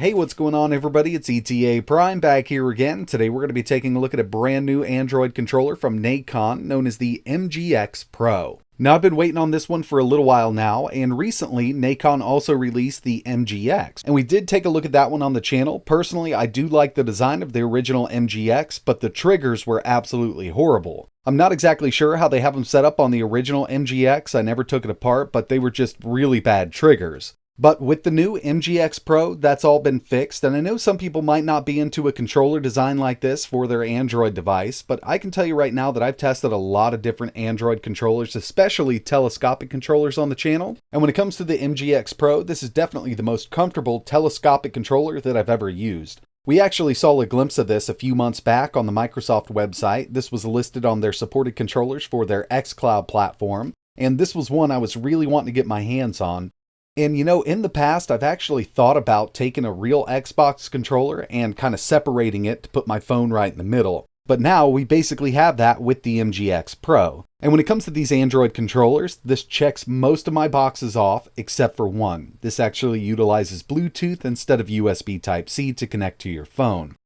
Hey, what's going on everybody? It's etaprime back here again. Today we're going to be taking a look at a brand new Android controller from Navon known as the MG-X Pro. Now I've been waiting on this one for a little while now, and recently Navon also released the MG-X, and we did take a look at that one on the channel. Personally, I do like the design of the original MG-X, but the triggers were absolutely horrible. I'm not exactly sure how they have them set up on the original MG-X. I never took it apart, but they were just really bad triggers. But with the new MG-X Pro, that's all been fixed, and I know some people might not be into a controller design like this for their Android device, but I can tell you right now that I've tested a lot of different Android controllers, especially telescopic controllers on the channel, and when it comes to the MG-X Pro, this is definitely the most comfortable telescopic controller that I've ever used. We actually saw a glimpse of this a few months back on the Microsoft website. This was listed on their supported controllers for their Xcloud platform, and this was one I was really wanting to get my hands on. And you know, in the past, I've actually thought about taking a real Xbox controller and kind of separating it to put my phone right in the middle. But now we basically have that with the MG-X Pro. And when it comes to these Android controllers, this checks most of my boxes off except for one. This actually utilizes Bluetooth instead of USB Type-C to connect to your phone.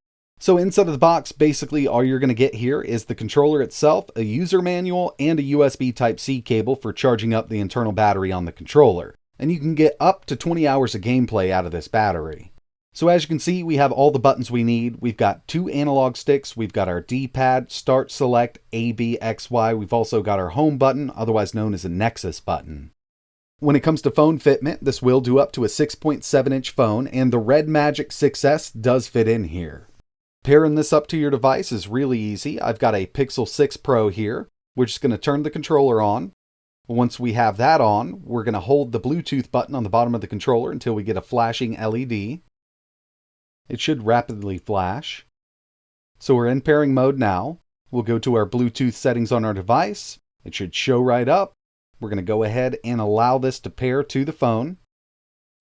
So inside of the box, basically all you're going to get here is the controller itself, a user manual, and a USB Type-C cable for charging up the internal battery on the controller. And you can get up to 20 hours of gameplay out of this battery. So as you can see, we have all the buttons we need. We've got two analog sticks. We've got our D-pad, start, select, A, B, X, Y. We've also got our home button, otherwise known as a Nexus button. When it comes to phone fitment, this will do up to a 6.7-inch phone, and the Red Magic 6S does fit in here. Pairing this up to your device is really easy. I've got a Pixel 6 Pro here. We're just going to turn the controller on. Once we have that on, we're going to hold the Bluetooth button on the bottom of the controller until we get a flashing LED. It should rapidly flash. So we're in pairing mode now. We'll go to our Bluetooth settings on our device. It should show right up. We're going to go ahead and allow this to pair to the phone.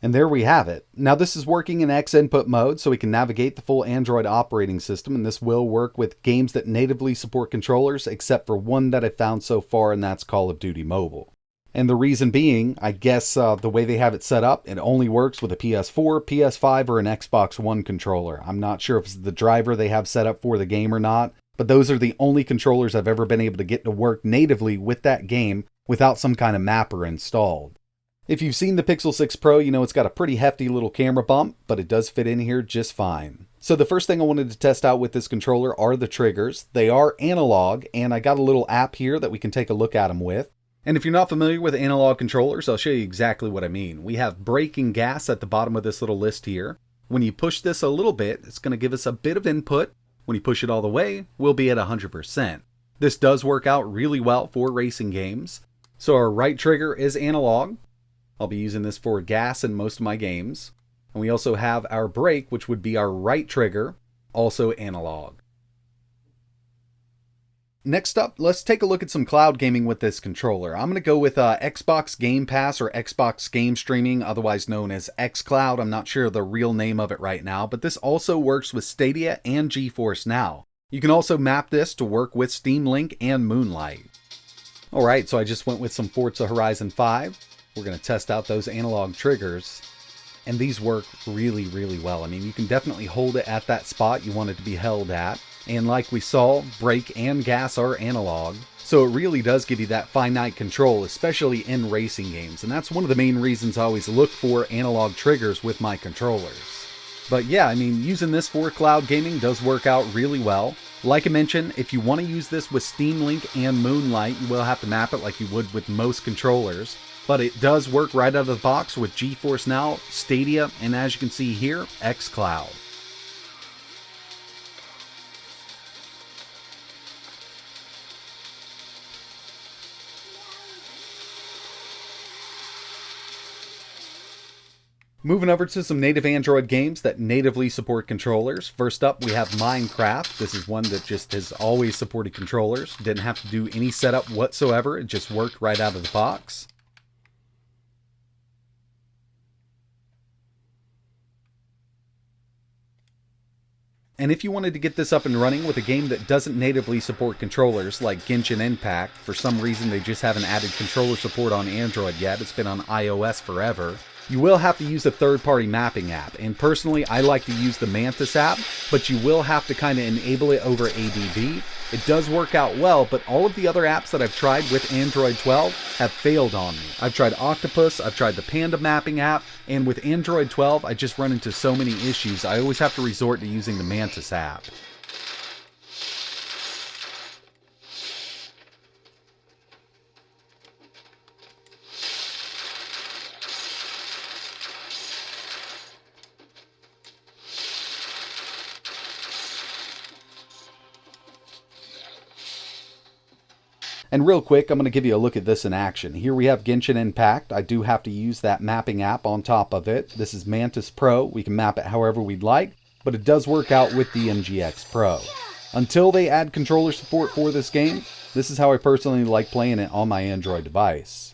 And there we have it. Now this is working in X input mode, so we can navigate the full Android operating system, and this will work with games that natively support controllers, except for one that I've found so far, and that's Call of Duty Mobile. And the reason being, I guess the way they have it set up, it only works with a PS4, PS5, or an Xbox One controller. I'm not sure if it's the driver they have set up for the game or not, but those are the only controllers I've ever been able to get to work natively with that game without some kind of mapper installed. If you've seen the Pixel 6 Pro, you know it's got a pretty hefty little camera bump, but it does fit in here just fine. So the first thing I wanted to test out with this controller are the triggers. They are analog, and I got a little app here that we can take a look at them with. And if you're not familiar with analog controllers, I'll show you exactly what I mean. We have brake and gas at the bottom of this little list here. When you push this a little bit, it's going to give us a bit of input. When you push it all the way, we'll be at 100%. This does work out really well for racing games. So our right trigger is analog. I'll be using this for gas in most of my games. And we also have our brake, which would be our right trigger, also analog. Next up, let's take a look at some cloud gaming with this controller. I'm going to go with Xbox Game Pass or Xbox Game Streaming, otherwise known as Xcloud. I'm not sure the real name of it right now, but this also works with Stadia and GeForce Now. You can also map this to work with Steam Link and Moonlight. Alright, so I just went with some Forza Horizon 5. We're going to test out those analog triggers, and these work really, really well. I mean, you can definitely hold it at that spot you want it to be held at, and like we saw, brake and gas are analog, so it really does give you that finite control, especially in racing games, and that's one of the main reasons I always look for analog triggers with my controllers. But yeah, I mean, using this for cloud gaming does work out really well. Like I mentioned, if you want to use this with Steam Link and Moonlight, you will have to map it like you would with most controllers. But it does work right out of the box with GeForce Now, Stadia, and as you can see here, Xcloud. Moving over to some native Android games that natively support controllers. First up, we have Minecraft. This is one that just has always supported controllers. Didn't have to do any setup whatsoever. It just worked right out of the box. And if you wanted to get this up and running with a game that doesn't natively support controllers, like Genshin Impact, for some reason they just haven't added controller support on Android yet, it's been on iOS forever, you will have to use a third-party mapping app, and personally I like to use the Mantis app, but you will have to kind of enable it over ADB. It does work out well, but all of the other apps that I've tried with Android 12 have failed on me. I've tried Octopus, I've tried the Panda mapping app, and with Android 12 I just run into so many issues. I always have to resort to using the Mantis app. And real quick, I'm going to give you a look at this in action. Here we have Genshin Impact. I do have to use that mapping app on top of it. This is Mantis Pro. We can map it however we'd like, but it does work out with the MG-X Pro. Until they add controller support for this game, this is how I personally like playing it on my Android device.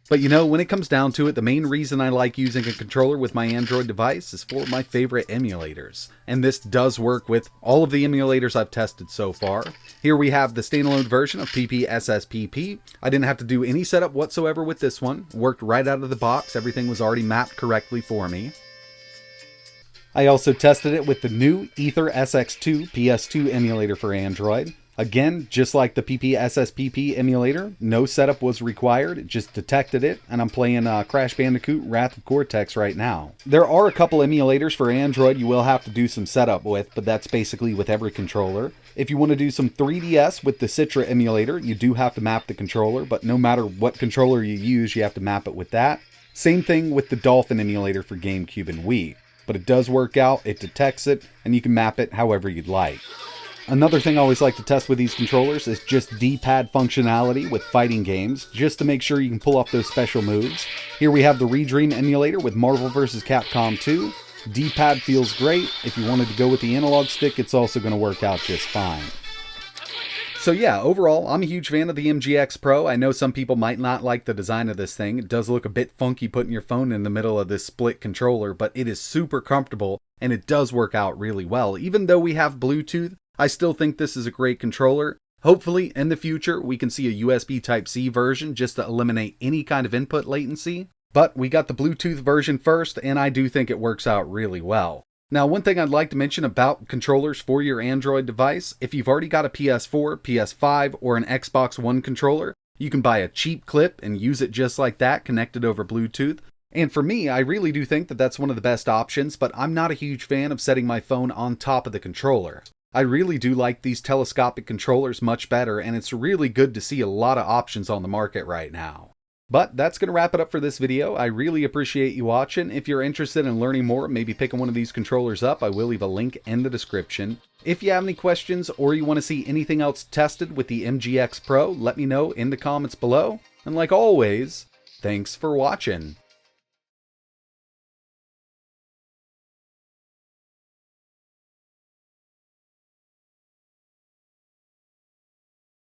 But you know, when it comes down to it, the main reason I like using a controller with my Android device is for my favorite emulators. And this does work with all of the emulators I've tested so far. Here we have the standalone version of PPSSPP. I didn't have to do any setup whatsoever with this one. Worked right out of the box. Everything was already mapped correctly for me. I also tested it with the new Ether SX2 PS2 emulator for Android. Again, just like the PPSSPP emulator, no setup was required, it just detected it, and I'm playing Crash Bandicoot Wrath of Cortex right now. There are a couple emulators for Android you will have to do some setup with, but that's basically with every controller. If you want to do some 3DS with the Citra emulator, you do have to map the controller, but no matter what controller you use, you have to map it with that. Same thing with the Dolphin emulator for GameCube and Wii, but it does work out, it detects it, and you can map it however you'd like. Another thing I always like to test with these controllers is just D-pad functionality with fighting games, just to make sure you can pull off those special moves. Here we have the Redream emulator with Marvel vs. Capcom 2. D-pad feels great. If you wanted to go with the analog stick, it's also going to work out just fine. So yeah, overall, I'm a huge fan of the MG-X Pro. I know some people might not like the design of this thing. It does look a bit funky putting your phone in the middle of this split controller, but it is super comfortable, and it does work out really well. Even though we have Bluetooth, I still think this is a great controller. Hopefully, in the future, we can see a USB Type-C version just to eliminate any kind of input latency. But we got the Bluetooth version first, and I do think it works out really well. Now, one thing I'd like to mention about controllers for your Android device, if you've already got a PS4, PS5, or an Xbox One controller, you can buy a cheap clip and use it just like that, connected over Bluetooth. And for me, I really do think that that's one of the best options, but I'm not a huge fan of setting my phone on top of the controller. I really do like these telescopic controllers much better, and it's really good to see a lot of options on the market right now. But that's going to wrap it up for this video. I really appreciate you watching. If you're interested in learning more, maybe picking one of these controllers up, I will leave a link in the description. If you have any questions or you want to see anything else tested with the MG-X Pro, let me know in the comments below. And like always, thanks for watching.